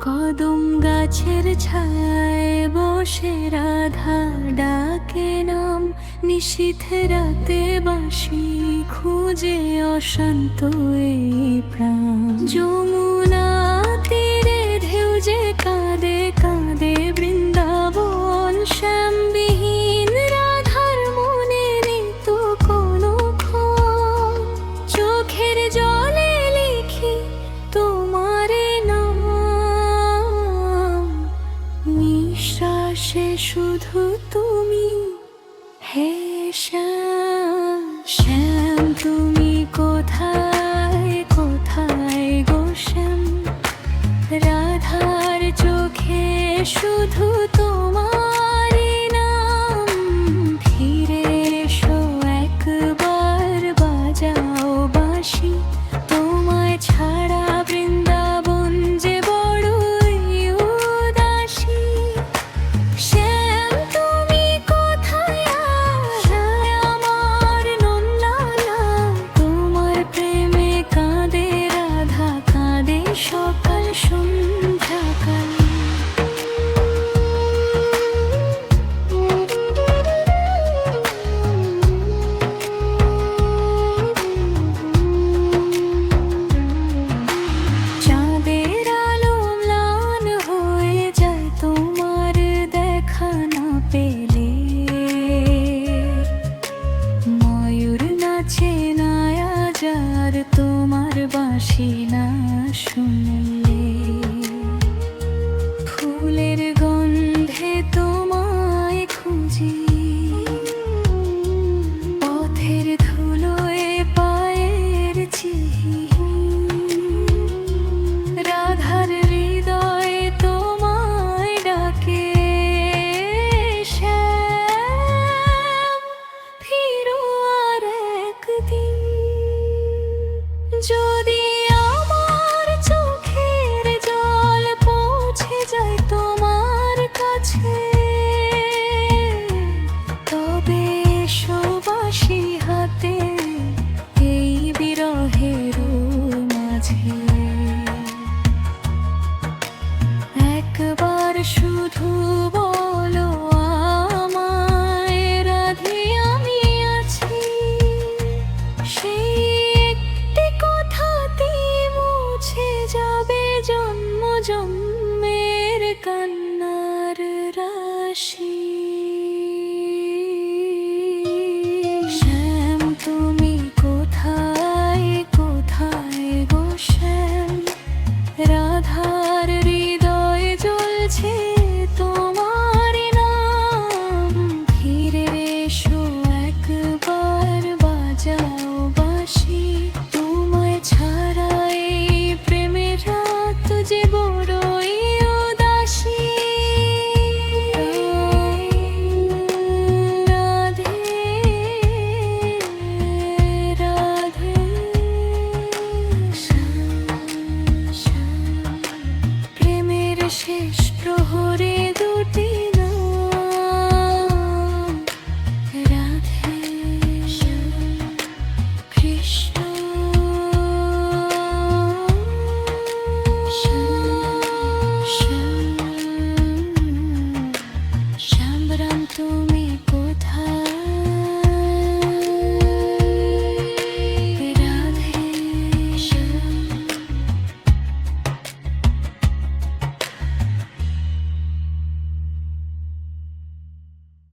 কদম গাছের ছায়ায় বসে রাধা ডাকে নাম, নিশীথ রাতে বাঁশি খুঁজে অশান্ত এই প্রাণ। যমুনা তীরে ঢেউ যে কাঁদে কাঁদে বৃন্দাবন, শ্যামবিহীন রাধার মনে নেই তো কোনো ক্ষোভ। চোখের জলে লিখি তোমারে নাম, নিঃশ্বাসে শুধু তুমি হে শ্যাম। শ্যাম তুমি কোথায় কোথায় গো শ্যাম, রাধার চোখে শুধু তোমারই নাম। ফিরে এসো একবার বাজাও বাঁশি, তোমায় ছাড়া বৃন্দাবন যে বড়ই উদাসী। শ্যাম তুমি কোথায় আশায় আমার নন্দালা, তোমার প্রেমে কাঁদে রাধা কাঁদে সকাল সন্ধ্যাকাল। চাঁদের আলো ম্লান হয়ে যায় তোমার দেখা না পেলে, ময়ূর নাচে না আজ আর তোমার বাঁশি না শুনলে।